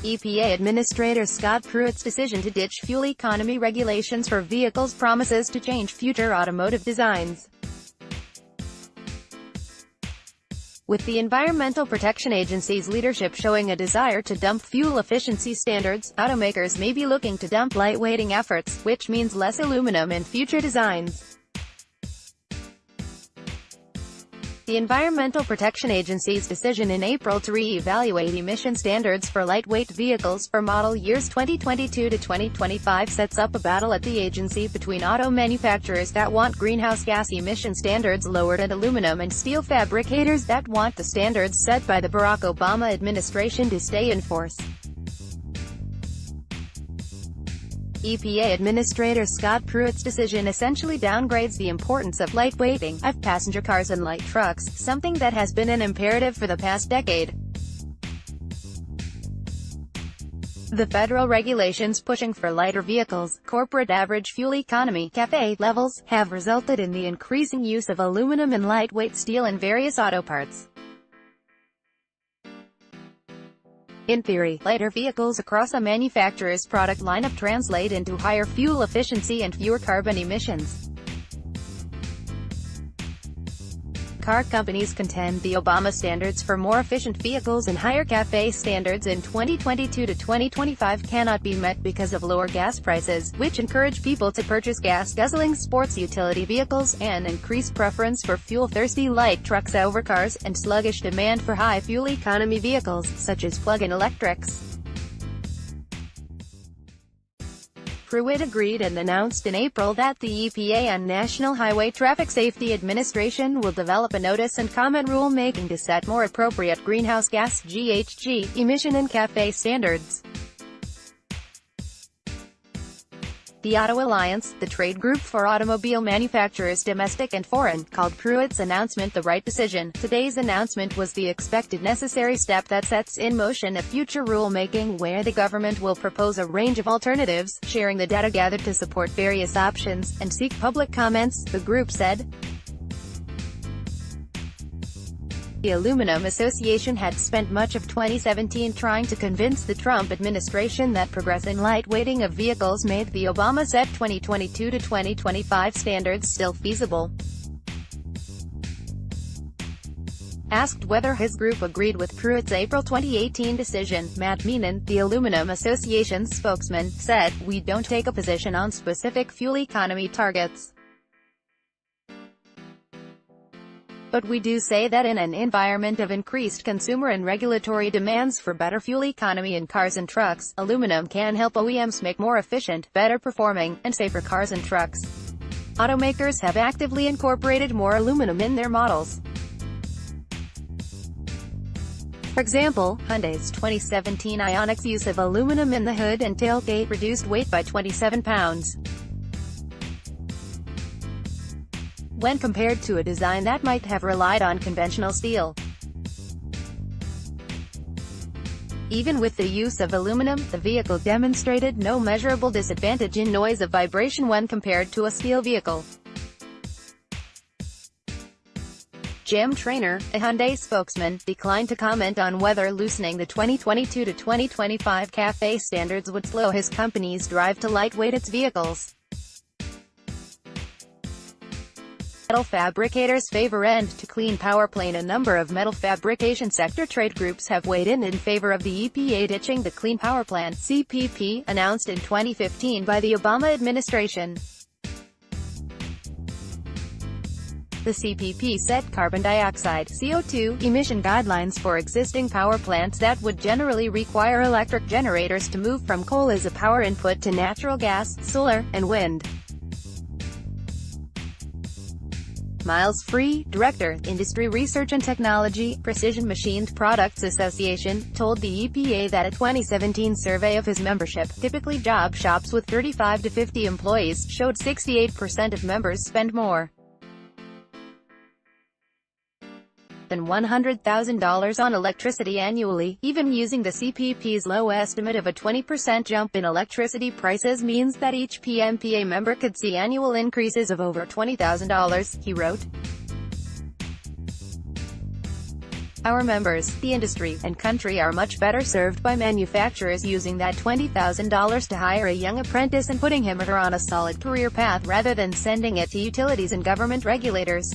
EPA Administrator Scott Pruitt's decision to ditch fuel economy regulations for vehicles promises to change future automotive designs. With the Environmental Protection Agency's leadership showing a desire to dump fuel efficiency standards, automakers may be looking to dump lightweighting efforts, which means less aluminum in future designs. The Environmental Protection Agency's decision in April to re-evaluate emission standards for lightweight vehicles for model years 2022 to 2025 sets up a battle at the agency between auto manufacturers that want greenhouse gas emission standards lowered and aluminum and steel fabricators that want the standards set by the Barack Obama administration to stay in force. EPA Administrator Scott Pruitt's decision essentially downgrades the importance of lightweighting of passenger cars and light trucks, something that has been an imperative for the past decade. The federal regulations pushing for lighter vehicles, corporate average fuel economy (CAFE) levels, have resulted in the increasing use of aluminum and lightweight steel in various auto parts. In theory, lighter vehicles across a manufacturer's product lineup translate into higher fuel efficiency and fewer carbon emissions. Car companies contend the Obama standards for more efficient vehicles and higher CAFE standards in 2022 to 2025 cannot be met because of lower gas prices, which encourage people to purchase gas-guzzling sports utility vehicles, and increased preference for fuel-thirsty light trucks over cars, and sluggish demand for high fuel economy vehicles, such as plug-in electrics. Pruitt agreed and announced in April that the EPA and National Highway Traffic Safety Administration will develop a notice and comment rulemaking to set more appropriate greenhouse gas (GHG) emission and CAFE standards. The Auto Alliance, the trade group for automobile manufacturers domestic and foreign, called Pruitt's announcement the right decision. Today's announcement was the expected necessary step that sets in motion a future rulemaking where the government will propose a range of alternatives, sharing the data gathered to support various options, and seek public comments, the group said. The Aluminum Association had spent much of 2017 trying to convince the Trump administration that progress in lightweighting of vehicles made the Obama-set 2022 to 2025 standards still feasible. Asked whether his group agreed with Pruitt's April 2018 decision, Matt Meenan, the Aluminum Association's spokesman, said, "We don't take a position on specific fuel economy targets. But we do say that in an environment of increased consumer and regulatory demands for better fuel economy in cars and trucks, aluminum can help OEMs make more efficient, better performing, and safer cars and trucks. Automakers have actively incorporated more aluminum in their models. For example, Hyundai's 2017 Ioniq's use of aluminum in the hood and tailgate reduced weight by 27 pounds. when compared to a design that might have relied on conventional steel. Even with the use of aluminum, the vehicle demonstrated no measurable disadvantage in noise or vibration when compared to a steel vehicle. Jim Traynor, a Hyundai spokesman, declined to comment on whether loosening the 2022 to 2025 CAFE standards would slow his company's drive to lightweight its vehicles. Metal fabricators favor end-to-clean powerplane. A number of metal fabrication sector trade groups have weighed in favor of the EPA ditching the Clean Power Plan (CPP) announced in 2015 by the Obama administration. The CPP set carbon dioxide (CO2) emission guidelines for existing power plants that would generally require electric generators to move from coal as a power input to natural gas, solar, and wind. Miles Free, director, Industry Research and Technology, Precision Machined Products Association, told the EPA that a 2017 survey of his membership, typically job shops with 35 to 50 employees, showed 68% of members spend more than $100,000 on electricity annually. Even using the CPP's low estimate of a 20% jump in electricity prices means that each PMPA member could see annual increases of over $20,000, he wrote. Our members, the industry, and country are much better served by manufacturers using that $20,000 to hire a young apprentice and putting him or her on a solid career path rather than sending it to utilities and government regulators.